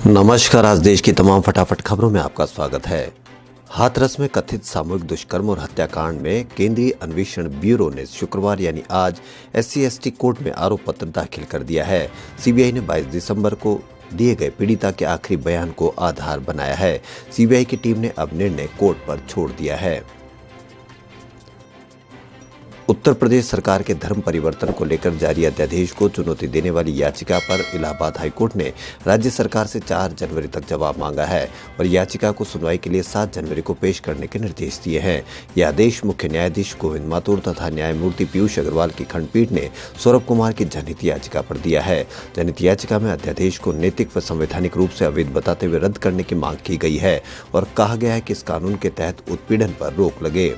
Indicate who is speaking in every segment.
Speaker 1: नमस्कार। आज देश की तमाम फटाफट खबरों में आपका स्वागत है। हाथरस में कथित सामूहिक दुष्कर्म और हत्याकांड में केंद्रीय अन्वेषण ब्यूरो ने शुक्रवार यानी आज SC/ST कोर्ट में आरोप पत्र दाखिल कर दिया है। सीबीआई ने 22 दिसंबर को दिए गए पीड़िता के आखिरी बयान को आधार बनाया है। सीबीआई की टीम ने अब निर्णय कोर्ट पर छोड़ दिया है। उत्तर प्रदेश सरकार के धर्म परिवर्तन को लेकर जारी अध्यादेश को चुनौती देने वाली याचिका पर इलाहाबाद हाईकोर्ट ने राज्य सरकार से 4 जनवरी तक जवाब मांगा है और याचिका को सुनवाई के लिए 7 जनवरी को पेश करने के निर्देश दिए हैं। यह आदेश मुख्य न्यायाधीश गोविंद माथुर तथा न्यायमूर्ति पीयूष अग्रवाल की खंडपीठ ने सौरभ कुमार की जनहित याचिका पर दिया है। जनहित याचिका में अध्यादेश को नैतिक व संवैधानिक रूप से अवैध बताते हुए रद्द करने की मांग की गई है और कहा गया है कि इस कानून के तहत उत्पीड़न पर रोक लगे।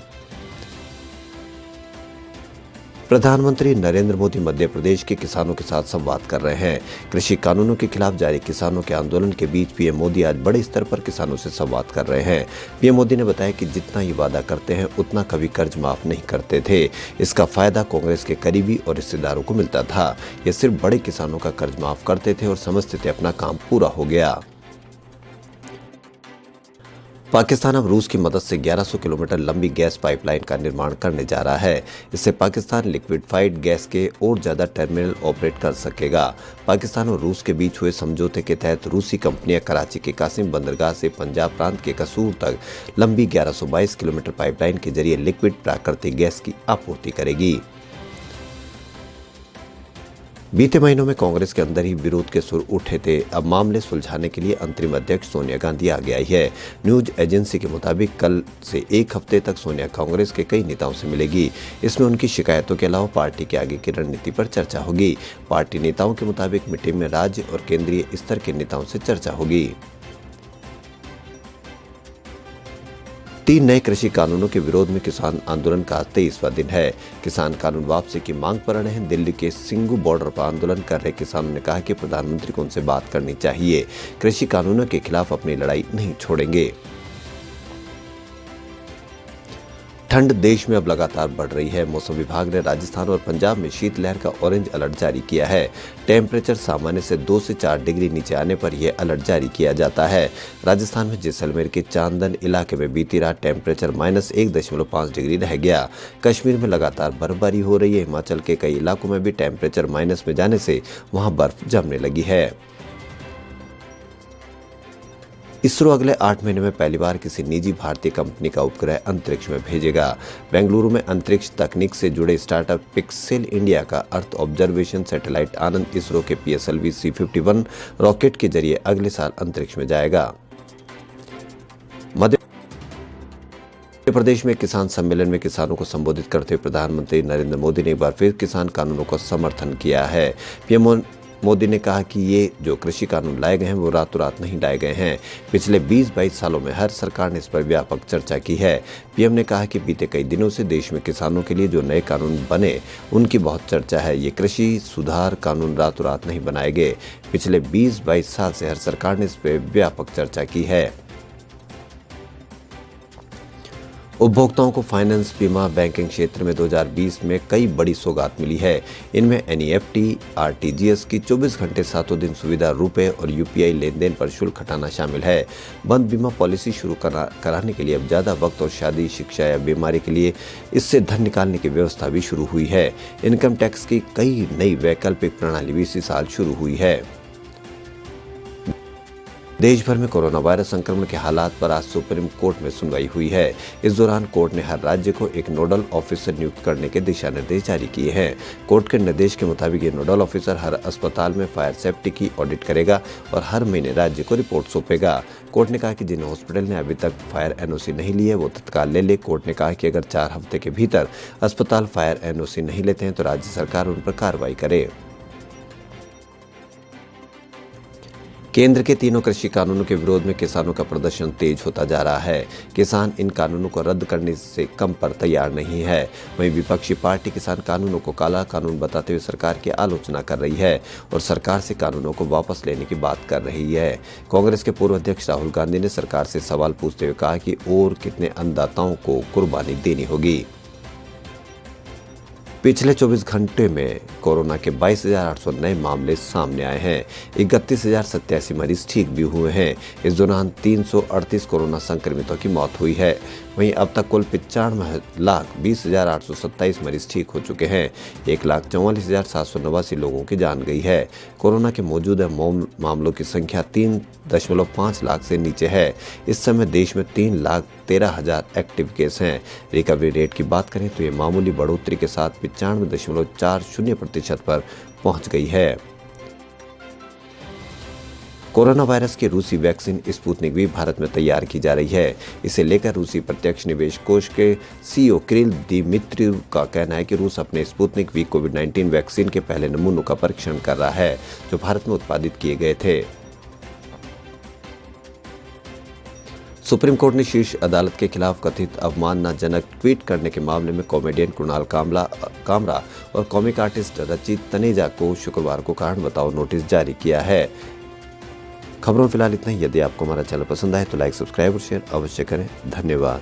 Speaker 1: प्रधानमंत्री नरेंद्र मोदी मध्य प्रदेश के किसानों के साथ संवाद कर रहे हैं। कृषि कानूनों के खिलाफ जारी किसानों के आंदोलन के बीच पीएम मोदी आज बड़े स्तर पर किसानों से संवाद कर रहे हैं। पीएम मोदी ने बताया कि जितना ये वादा करते हैं उतना कभी कर्ज माफ नहीं करते थे। इसका फायदा कांग्रेस के करीबी और रिश्तेदारों को मिलता था। ये सिर्फ बड़े किसानों का कर्ज माफ करते थे और समझते थे अपना काम पूरा हो गया। पाकिस्तान अब रूस की मदद से 1100 किलोमीटर लंबी गैस पाइपलाइन का निर्माण करने जा रहा है। इससे पाकिस्तान लिक्विफाइड गैस के और ज्यादा टर्मिनल ऑपरेट कर सकेगा। पाकिस्तान और रूस के बीच हुए समझौते के तहत रूसी कंपनियां कराची के कासिम बंदरगाह से पंजाब प्रांत के कसूर तक लंबी 1122 किलोमीटर पाइपलाइन के जरिए लिक्विड प्राकृतिक गैस की आपूर्ति करेगी। बीते महीनों में कांग्रेस के अंदर ही विरोध के सुर उठे थे। अब मामले सुलझाने के लिए अंतरिम अध्यक्ष सोनिया गांधी आगे आई है। न्यूज एजेंसी के मुताबिक कल से एक हफ्ते तक सोनिया कांग्रेस के कई नेताओं से मिलेगी। इसमें उनकी शिकायतों के अलावा पार्टी के आगे की रणनीति पर चर्चा होगी। पार्टी नेताओं के मुताबिक मीटिंग में राज्य और केंद्रीय स्तर के नेताओं से चर्चा होगी। 3 नए कृषि कानूनों के विरोध में किसान आंदोलन का 23वां दिन है। किसान कानून वापसी की मांग पर अड़े हैं। दिल्ली के सिंगू बॉर्डर पर आंदोलन कर रहे किसानों ने कहा कि प्रधानमंत्री को उनसे बात करनी चाहिए। कृषि कानूनों के खिलाफ अपनी लड़ाई नहीं छोड़ेंगे। ठंड देश में अब लगातार बढ़ रही है। मौसम विभाग ने राजस्थान और पंजाब में शीतलहर का ऑरेंज अलर्ट जारी किया है। टेम्परेचर सामान्य से 2 से 4 डिग्री नीचे आने पर यह अलर्ट जारी किया जाता है। राजस्थान में जैसलमेर के चांदन इलाके में बीती रात टेम्परेचर -1.5 डिग्री रह गया। कश्मीर में लगातार बर्फबारी हो रही है। हिमाचल के कई इलाकों में भी टेम्परेचर माइनस में जाने से वहां बर्फ जमने लगी है। इसरो अगले 8 महीने में पहली बार किसी निजी भारतीय कंपनी का उपग्रह अंतरिक्ष में भेजेगा। बेंगलुरु में अंतरिक्ष तकनीक से जुड़े स्टार्टअप पिक्सेल इंडिया का अर्थ ऑब्जर्वेशन सैटेलाइट आनंद इसरो के PSLV C51 रॉकेट के जरिए अगले साल अंतरिक्ष में जाएगा। मध्य प्रदेश में किसान सम्मेलन में किसानों को संबोधित करते हुए प्रधानमंत्री नरेंद्र मोदी ने एक बार फिर किसान कानूनों का समर्थन किया है। पीएम मोदी ने कहा कि ये जो कृषि कानून लाए गए हैं वो रातों रात नहीं लाए गए हैं। पिछले 20-22 सालों में हर सरकार ने इस पर व्यापक चर्चा की है। पीएम ने कहा कि बीते कई दिनों से देश में किसानों के लिए जो नए कानून बने उनकी बहुत चर्चा है। ये कृषि सुधार कानून रातों रात नहीं बनाए गए। पिछले 20-22 साल से हर सरकार ने इस पर व्यापक चर्चा की है। उपभोक्ताओं को फाइनेंस, बीमा, बैंकिंग क्षेत्र में 2020 में कई बड़ी सौगात मिली है। इनमें NEFT, RTGS की 24 घंटे सातों दिन सुविधा, रुपए और UPI लेन देन पर शुल्क हटाना शामिल है। बंद बीमा पॉलिसी शुरू कराने के लिए अब ज़्यादा वक्त और शादी, शिक्षा या बीमारी के लिए इससे धन निकालने की व्यवस्था भी शुरू हुई है। इनकम टैक्स की कई नई वैकल्पिक प्रणाली भी इसी साल शुरू हुई है। देश भर में कोरोना वायरस संक्रमण के हालात पर आज सुप्रीम कोर्ट में सुनवाई हुई है। इस दौरान कोर्ट ने हर राज्य को एक नोडल ऑफिसर नियुक्त करने के दिशा निर्देश जारी किए हैं। कोर्ट के निर्देश के मुताबिक ये नोडल ऑफिसर हर अस्पताल में फायर सेफ्टी की ऑडिट करेगा और हर महीने राज्य को रिपोर्ट सौंपेगा। कोर्ट ने कहा कि जिन हॉस्पिटल ने अभी तक फायर NOC नहीं ली है वो तत्काल ले ले। कोर्ट ने कहा कि अगर 4 हफ्ते के भीतर अस्पताल फायर NOC नहीं लेते हैं तो राज्य सरकार उन पर कार्रवाई करे। केंद्र के तीनों कृषि कानूनों के विरोध में किसानों का प्रदर्शन तेज होता जा रहा है। किसान इन कानूनों को रद्द करने से कम पर तैयार नहीं है। वहीं विपक्षी पार्टी किसान कानूनों को काला कानून बताते हुए सरकार की आलोचना कर रही है और सरकार से कानूनों को वापस लेने की बात कर रही है। कांग्रेस के पूर्व अध्यक्ष राहुल गांधी ने सरकार से सवाल पूछते हुए कहा कि और कितने अन्नदाताओं को कुर्बानी देनी होगी। पिछले 24 घंटे में कोरोना के 22,800 नए मामले सामने आए हैं। 31,087 मरीज ठीक भी हुए हैं। इस दौरान 338 कोरोना संक्रमितों की मौत हुई है। वहीं अब तक कुल 95,20,827 मरीज ठीक हो चुके हैं। 1,44,789 लोगों की जान गई है। कोरोना के मौजूदा मामलों की संख्या 3.5 लाख से नीचे है। इस समय देश में 3,13,000 एक्टिव केस हैं। रिकवरी रेट की बात करें तो ये मामूली बढ़ोतरी के साथ 95.40% पर पहुंच गई है। कोरोना वायरस की रूसी वैक्सीन स्पुतनिक भी भारत में तैयार की जा रही है। इसे लेकर रूसी प्रत्यक्ष निवेश कोष के सीईओ किरिल दिमित्रिव का कहना है कि रूस अपने स्पुतनिक वी कोविड-19 वैक्सीन के पहले नमूनों का परीक्षण कर रहा है, जो भारत में उत्पादित किए गए थे। सुप्रीम कोर्ट ने शीर्ष अदालत के खिलाफ कथित अवमाननाजनक ट्वीट करने के मामले में कॉमेडियन कुणाल कामरा और कॉमिक आर्टिस्ट रचित तनेजा को शुक्रवार को कारण बताओ नोटिस जारी किया है। खबरों फिलहाल इतना ही। यदि आपको हमारा चैनल पसंद आए तो लाइक, सब्सक्राइब और शेयर अवश्य करें। धन्यवाद।